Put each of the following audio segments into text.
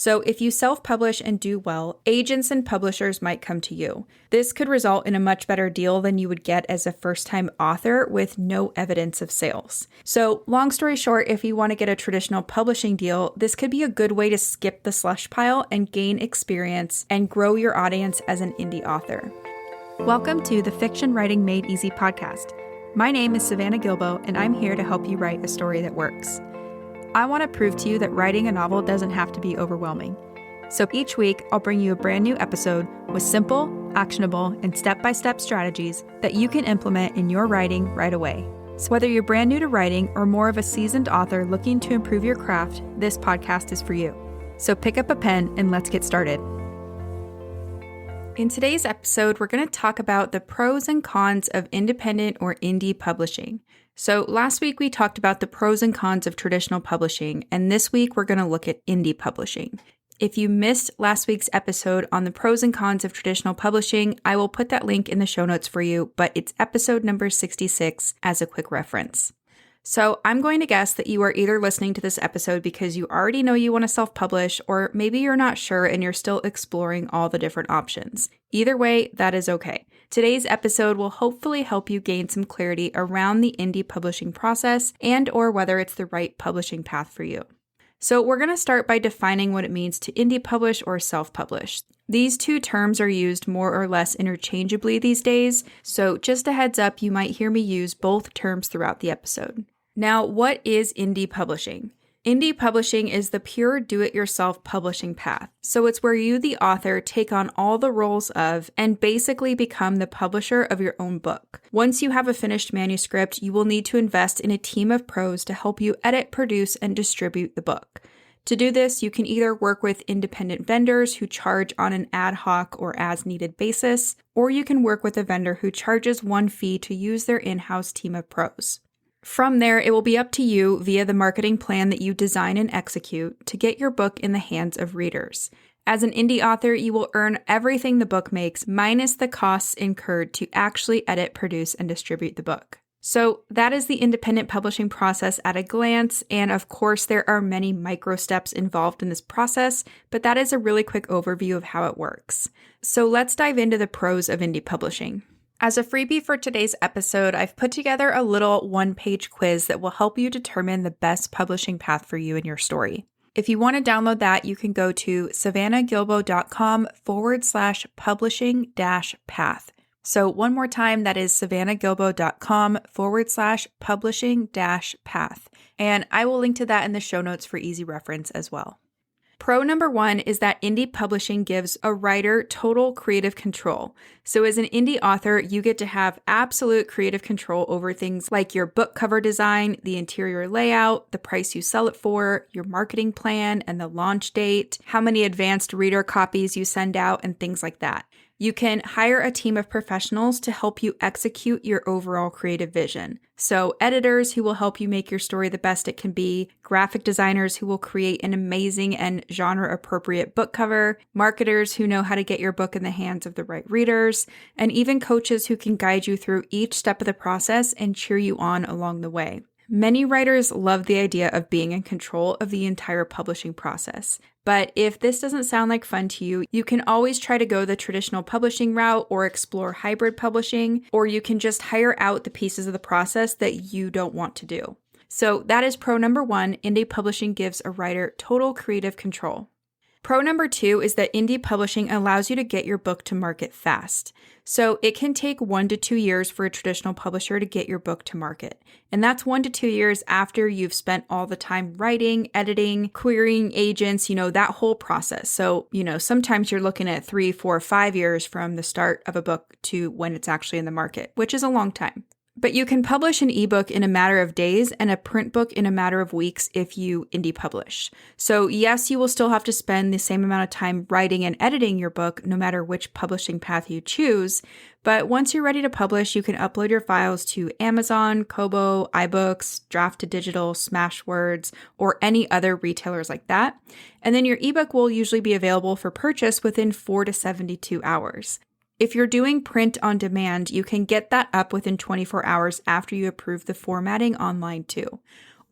So if you self-publish and do well, agents and publishers might come to you. This could result in a much better deal than you would get as a first-time author with no evidence of sales. So long story short, if you want to get a traditional publishing deal, this could be a good way to skip the slush pile and gain experience and grow your audience as an indie author. Welcome to the Fiction Writing Made Easy podcast. My name is Savannah Gilbo, and I'm here to help you write a story that works. I want to prove to you that writing a novel doesn't have to be overwhelming. So each week, I'll bring you a brand new episode with simple, actionable, and step-by-step strategies that you can implement in your writing right away. So whether you're brand new to writing or more of a seasoned author looking to improve your craft, this podcast is for you. So pick up a pen and let's get started. In today's episode, we're going to talk about the pros and cons of independent or indie publishing. So last week we talked about the pros and cons of traditional publishing, and this week we're going to look at indie publishing. If you missed last week's episode on the pros and cons of traditional publishing, I will put that link in the show notes for you, but it's episode number 66 as a quick reference. So I'm going to guess that you are either listening to this episode because you already know you want to self-publish, or maybe you're not sure and you're still exploring all the different options. Either way, that is okay. Today's episode will hopefully help you gain some clarity around the indie publishing process and or whether it's the right publishing path for you. So we're going to start by defining what it means to indie publish or self-publish. These two terms are used more or less interchangeably these days, so just a heads up, you might hear me use both terms throughout the episode. Now, what is indie publishing? Indie publishing is the pure do-it-yourself publishing path. So it's where you, the author, take on all the roles of and basically become the publisher of your own book. Once you have a finished manuscript, you will need to invest in a team of pros to help you edit, produce, and distribute the book. To do this, you can either work with independent vendors who charge on an ad hoc or as-needed basis, or you can work with a vendor who charges one fee to use their in-house team of pros. From there, it will be up to you, via the marketing plan that you design and execute, to get your book in the hands of readers. As an indie author, you will earn everything the book makes, minus the costs incurred to actually edit, produce, and distribute the book. So that is the independent publishing process at a glance, and of course there are many micro steps involved in this process, but that is a really quick overview of how it works. So let's dive into the pros of indie publishing. As a freebie for today's episode, I've put together a little one-page quiz that will help you determine the best publishing path for you and your story. If you want to download that, you can go to savannahgilbo.com/publishing-path. So one more time, that is savannahgilbo.com/publishing-path. And I will link to that in the show notes for easy reference as well. Pro number one is that indie publishing gives a writer total creative control. So as an indie author, you get to have absolute creative control over things like your book cover design, the interior layout, the price you sell it for, your marketing plan and the launch date, how many advanced reader copies you send out, and things like that. You can hire a team of professionals to help you execute your overall creative vision. So editors who will help you make your story the best it can be, graphic designers who will create an amazing and genre-appropriate book cover, marketers who know how to get your book in the hands of the right readers, and even coaches who can guide you through each step of the process and cheer you on along the way. Many writers love the idea of being in control of the entire publishing process. But if this doesn't sound like fun to you, you can always try to go the traditional publishing route or explore hybrid publishing, or you can just hire out the pieces of the process that you don't want to do. So that is pro number one. Indie publishing gives a writer total creative control. Pro number two is that indie publishing allows you to get your book to market fast. So it can take 1 to 2 years for a traditional publisher to get your book to market. And that's 1 to 2 years after you've spent all the time writing, editing, querying agents, that whole process. So, sometimes you're looking at 3, 4, 5 years from the start of a book to when it's actually in the market, which is a long time. But you can publish an ebook in a matter of days and a print book in a matter of weeks if you indie publish. So yes, you will still have to spend the same amount of time writing and editing your book, no matter which publishing path you choose. But once you're ready to publish, you can upload your files to Amazon, Kobo, iBooks, Draft to Digital, Smashwords, or any other retailers like that. And then your ebook will usually be available for purchase within 4 to 72 hours. If you're doing print on demand, you can get that up within 24 hours after you approve the formatting online too.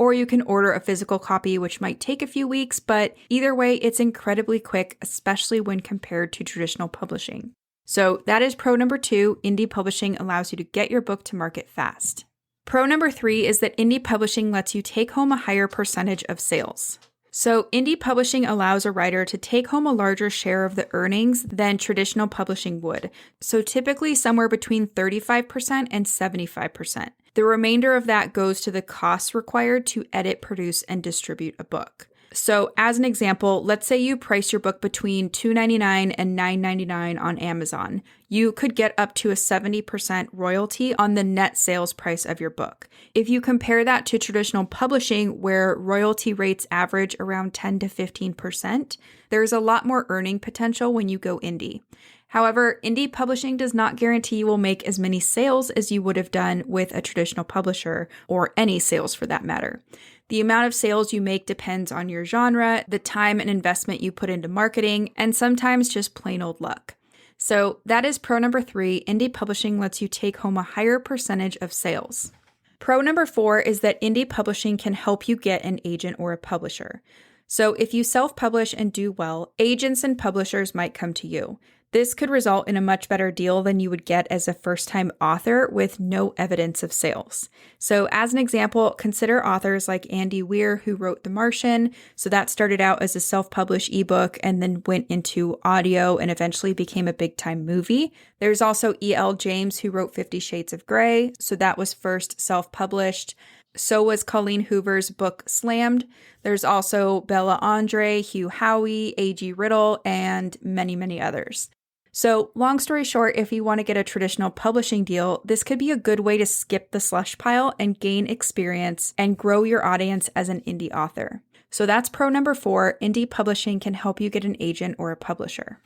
or you can order a physical copy, which might take a few weeks, but either way, it's incredibly quick, especially when compared to traditional publishing. So that is pro number 2. Indie publishing allows you to get your book to market fast. Pro number 3 is that indie publishing lets you take home a higher percentage of sales. So indie publishing allows a writer to take home a larger share of the earnings than traditional publishing would. So typically somewhere between 35% and 75%. The remainder of that goes to the costs required to edit, produce, and distribute a book. So as an example, let's say you price your book between $2.99 and $9.99 on Amazon. You could get up to a 70% royalty on the net sales price of your book. If you compare that to traditional publishing, where royalty rates average around 10 to 15%, there's a lot more earning potential when you go indie. However, indie publishing does not guarantee you will make as many sales as you would have done with a traditional publisher, or any sales for that matter. The amount of sales you make depends on your genre, the time and investment you put into marketing, and sometimes just plain old luck. So that is pro number 3. Indie publishing lets you take home a higher percentage of sales. Pro number 4 is that indie publishing can help you get an agent or a publisher. So if you self-publish and do well, agents and publishers might come to you. This could result in a much better deal than you would get as a first-time author with no evidence of sales. So as an example, consider authors like Andy Weir, who wrote The Martian. So that started out as a self-published ebook and then went into audio and eventually became a big-time movie. There's also E.L. James, who wrote 50 Shades of Grey. So that was first self-published. So was Colleen Hoover's book Slammed. There's also Bella Andre, Hugh Howey, A.G. Riddle, and many, many others. So long story short, if you want to get a traditional publishing deal, this could be a good way to skip the slush pile and gain experience and grow your audience as an indie author. So that's pro number 4. Indie publishing can help you get an agent or a publisher.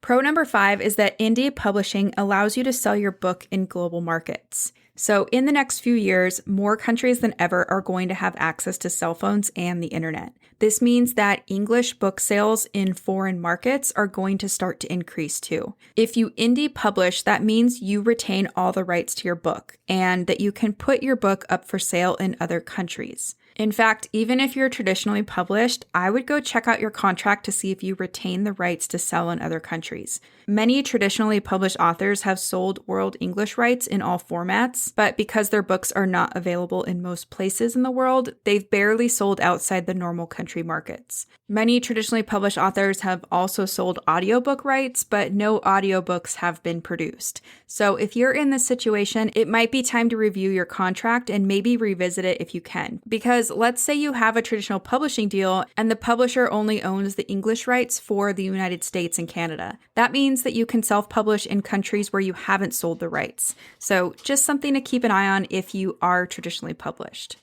Pro number 5 is that indie publishing allows you to sell your book in global markets. So in the next few years, more countries than ever are going to have access to cell phones and the internet. This means that English book sales in foreign markets are going to start to increase too. If you indie publish, that means you retain all the rights to your book and that you can put your book up for sale in other countries. In fact, even if you're traditionally published, I would go check out your contract to see if you retain the rights to sell in other countries. Many traditionally published authors have sold world English rights in all formats, but because their books are not available in most places in the world, they've barely sold outside the normal country markets. Many traditionally published authors have also sold audiobook rights, but no audiobooks have been produced. So if you're in this situation, it might be time to review your contract and maybe revisit it if you can. Because let's say you have a traditional publishing deal and the publisher only owns the English rights for the United States and Canada. That means that you can self-publish in countries where you haven't sold the rights. So just something to keep an eye on if you are traditionally published.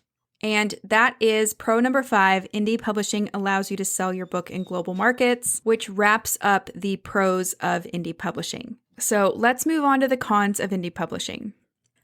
And that is pro number 5. Indie publishing allows you to sell your book in global markets, which wraps up the pros of indie publishing. So let's move on to the cons of indie publishing.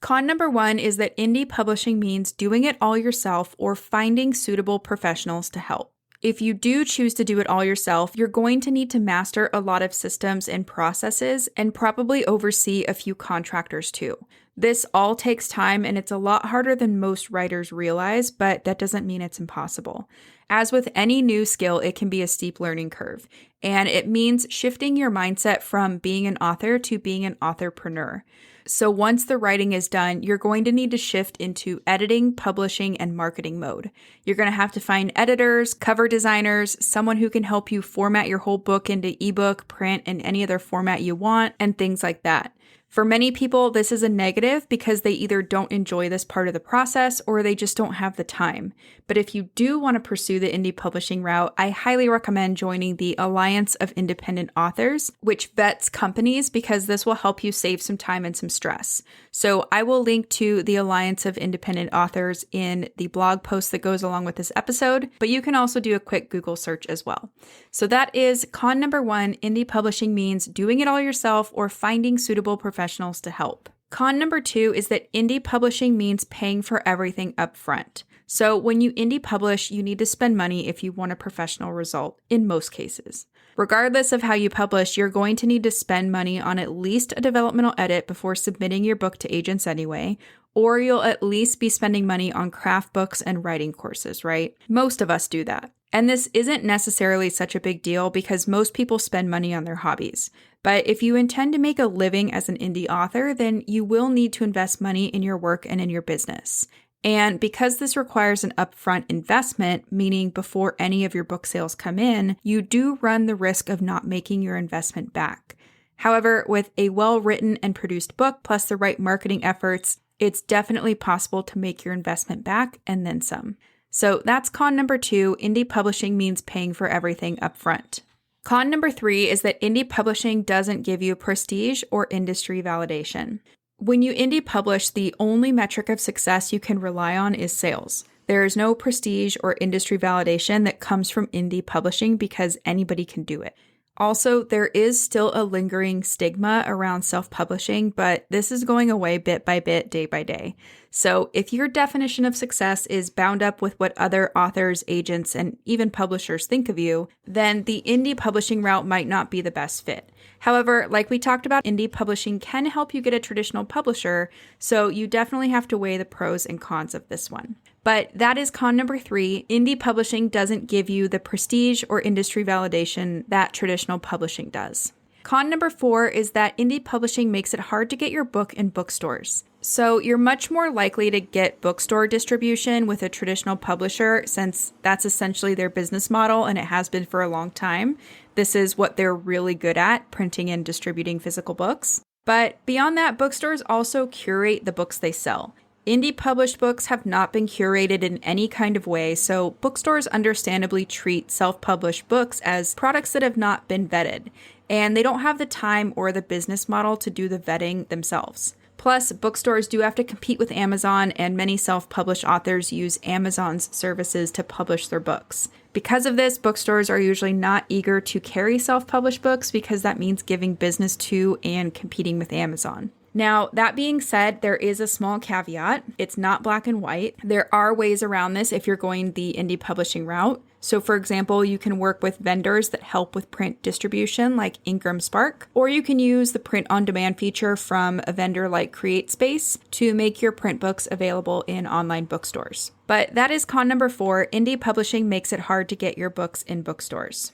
Con number 1 is that indie publishing means doing it all yourself or finding suitable professionals to help. If you do choose to do it all yourself, you're going to need to master a lot of systems and processes and probably oversee a few contractors too. This all takes time and it's a lot harder than most writers realize, but that doesn't mean it's impossible. As with any new skill, it can be a steep learning curve, and it means shifting your mindset from being an author to being an authorpreneur. So once the writing is done, you're going to need to shift into editing, publishing, and marketing mode. You're going to have to find editors, cover designers, someone who can help you format your whole book into ebook, print, and any other format you want, and things like that. For many people, this is a negative because they either don't enjoy this part of the process or they just don't have the time. But if you do want to pursue the indie publishing route, I highly recommend joining the Alliance of Independent Authors, which vets companies because this will help you save some time and some stress. So I will link to the Alliance of Independent Authors in the blog post that goes along with this episode, but you can also do a quick Google search as well. So that is con number 1. Indie publishing means doing it all yourself or finding suitable professionals to help. Con number 2 is that indie publishing means paying for everything up front. So when you indie publish, you need to spend money if you want a professional result, in most cases. Regardless of how you publish, you're going to need to spend money on at least a developmental edit before submitting your book to agents anyway, or you'll at least be spending money on craft books and writing courses, right? Most of us do that. And this isn't necessarily such a big deal because most people spend money on their hobbies. But if you intend to make a living as an indie author, then you will need to invest money in your work and in your business. And because this requires an upfront investment, meaning before any of your book sales come in, you do run the risk of not making your investment back. However, with a well-written and produced book plus the right marketing efforts, it's definitely possible to make your investment back and then some. So that's con number 2, indie publishing means paying for everything upfront. Con number 3 is that indie publishing doesn't give you prestige or industry validation. When you indie publish, the only metric of success you can rely on is sales. There is no prestige or industry validation that comes from indie publishing because anybody can do it. Also, there is still a lingering stigma around self-publishing, but this is going away bit by bit, day by day. So if your definition of success is bound up with what other authors, agents, and even publishers think of you, then the indie publishing route might not be the best fit. However, like we talked about, indie publishing can help you get a traditional publisher, so you definitely have to weigh the pros and cons of this one. But that is con number 3. Indie publishing doesn't give you the prestige or industry validation that traditional publishing does. Con number 4 is that indie publishing makes it hard to get your book in bookstores. So you're much more likely to get bookstore distribution with a traditional publisher since that's essentially their business model and it has been for a long time. This is what they're really good at, printing and distributing physical books. But beyond that, bookstores also curate the books they sell. Indie published books have not been curated in any kind of way, so bookstores understandably treat self-published books as products that have not been vetted, and they don't have the time or the business model to do the vetting themselves. Plus, bookstores do have to compete with Amazon, and many self-published authors use Amazon's services to publish their books. Because of this, bookstores are usually not eager to carry self-published books because that means giving business to and competing with Amazon. Now, that being said, there is a small caveat. It's not black and white. There are ways around this if you're going the indie publishing route. So for example, you can work with vendors that help with print distribution like Ingram Spark, or you can use the print on demand feature from a vendor like CreateSpace to make your print books available in online bookstores. But that is con number 4. Indie publishing makes it hard to get your books in bookstores.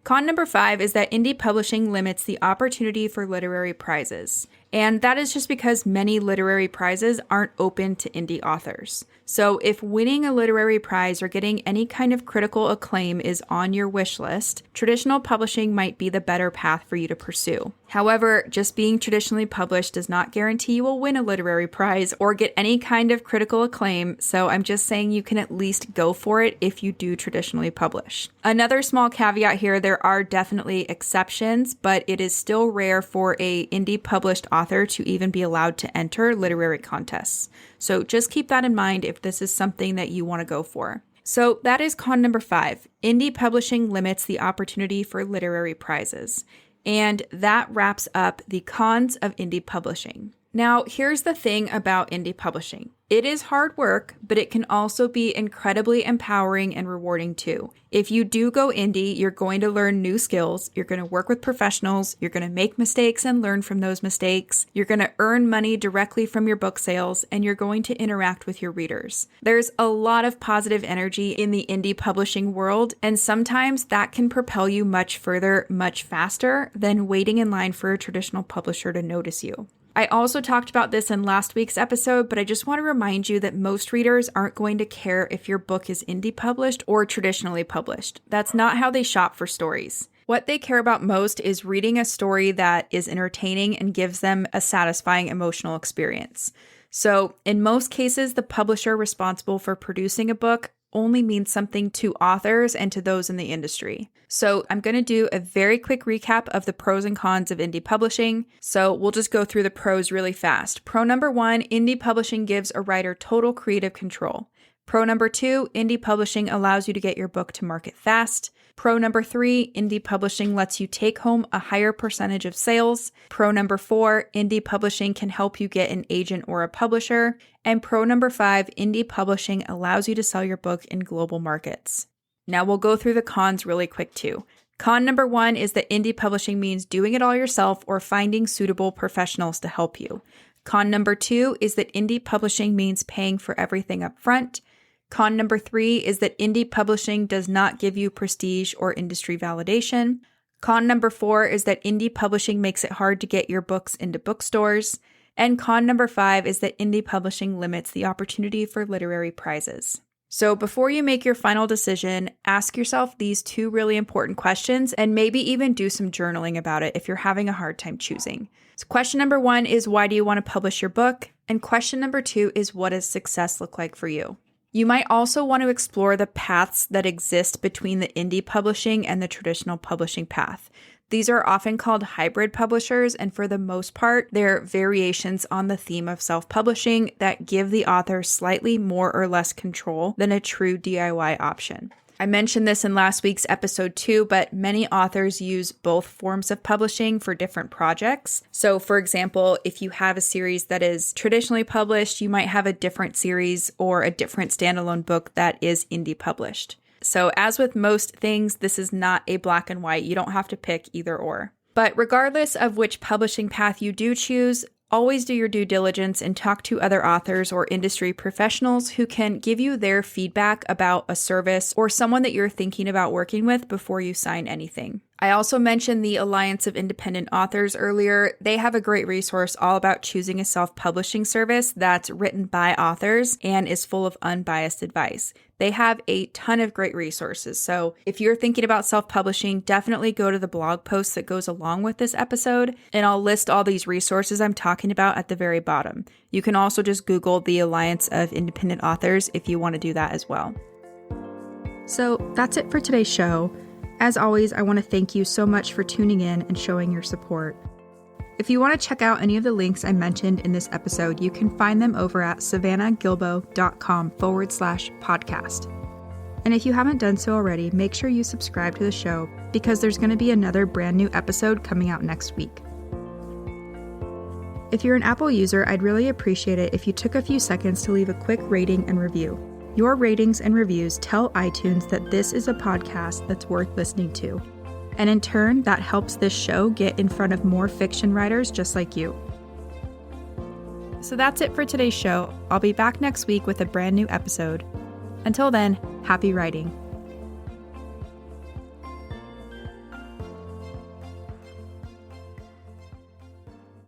Con number 5 is that indie publishing limits the opportunity for literary prizes. And that is just because many literary prizes aren't open to indie authors. So if winning a literary prize or getting any kind of critical acclaim is on your wish list, traditional publishing might be the better path for you to pursue. However, just being traditionally published does not guarantee you will win a literary prize or get any kind of critical acclaim, so I'm just saying you can at least go for it if you do traditionally publish. Another small caveat here, there are definitely exceptions, but it is still rare for a indie published author to even be allowed to enter literary contests. So just keep that in mind if this is something that you want to go for. So that is con number 5. Indie publishing limits the opportunity for literary prizes. And that wraps up the cons of indie publishing. Now, here's the thing about indie publishing. It is hard work, but it can also be incredibly empowering and rewarding too. If you do go indie, you're going to learn new skills, you're going to work with professionals, you're going to make mistakes and learn from those mistakes, you're going to earn money directly from your book sales, and you're going to interact with your readers. There's a lot of positive energy in the indie publishing world, and sometimes that can propel you much further, much faster than waiting in line for a traditional publisher to notice you. I also talked about this in last week's episode, but I just want to remind you that most readers aren't going to care if your book is indie published or traditionally published. That's not how they shop for stories. What they care about most is reading a story that is entertaining and gives them a satisfying emotional experience. So in most cases, the publisher responsible for producing a book only means something to authors and to those in the industry. So I'm going to do a very quick recap of the pros and cons of indie publishing. So we'll just go through the pros really fast. Pro number 1, indie publishing gives a writer total creative control. Pro number 2, indie publishing allows you to get your book to market fast. Pro number 3, indie publishing lets you take home a higher percentage of sales. Pro number 4, indie publishing can help you get an agent or a publisher. And pro number 5, indie publishing allows you to sell your book in global markets. Now we'll go through the cons really quick too. Con number 1 is that indie publishing means doing it all yourself or finding suitable professionals to help you. Con number 2 is that indie publishing means paying for everything up front. Con number 3 is that indie publishing does not give you prestige or industry validation. Con number 4 is that indie publishing makes it hard to get your books into bookstores. And con number 5 is that indie publishing limits the opportunity for literary prizes. So before you make your final decision, ask yourself these 2 really important questions and maybe even do some journaling about it if you're having a hard time choosing. So question number 1 is, why do you want to publish your book? And question number 2 is, what does success look like for you? You might also want to explore the paths that exist between the indie publishing and the traditional publishing path. These are often called hybrid publishers, and for the most part, they're variations on the theme of self-publishing that give the author slightly more or less control than a true DIY option. I mentioned this in last week's episode too, but many authors use both forms of publishing for different projects. So for example, if you have a series that is traditionally published, you might have a different series or a different standalone book that is indie published. So as with most things, this is not a black and white. You don't have to pick either or. But regardless of which publishing path you do choose, always do your due diligence and talk to other authors or industry professionals who can give you their feedback about a service or someone that you're thinking about working with before you sign anything. I also mentioned the Alliance of Independent Authors earlier. They have a great resource all about choosing a self-publishing service that's written by authors and is full of unbiased advice. They have a ton of great resources. So if you're thinking about self-publishing, definitely go to the blog post that goes along with this episode, and I'll list all these resources I'm talking about at the very bottom. You can also just Google the Alliance of Independent Authors if you want to do that as well. So that's it for today's show. As always, I want to thank you so much for tuning in and showing your support. If you want to check out any of the links I mentioned in this episode, you can find them over at savannahgilbo.com/podcast. And if you haven't done so already, make sure you subscribe to the show because there's going to be another brand new episode coming out next week. If you're an Apple user, I'd really appreciate it if you took a few seconds to leave a quick rating and review. Your ratings and reviews tell iTunes that this is a podcast that's worth listening to. And in turn, that helps this show get in front of more fiction writers just like you. So that's it for today's show. I'll be back next week with a brand new episode. Until then, happy writing.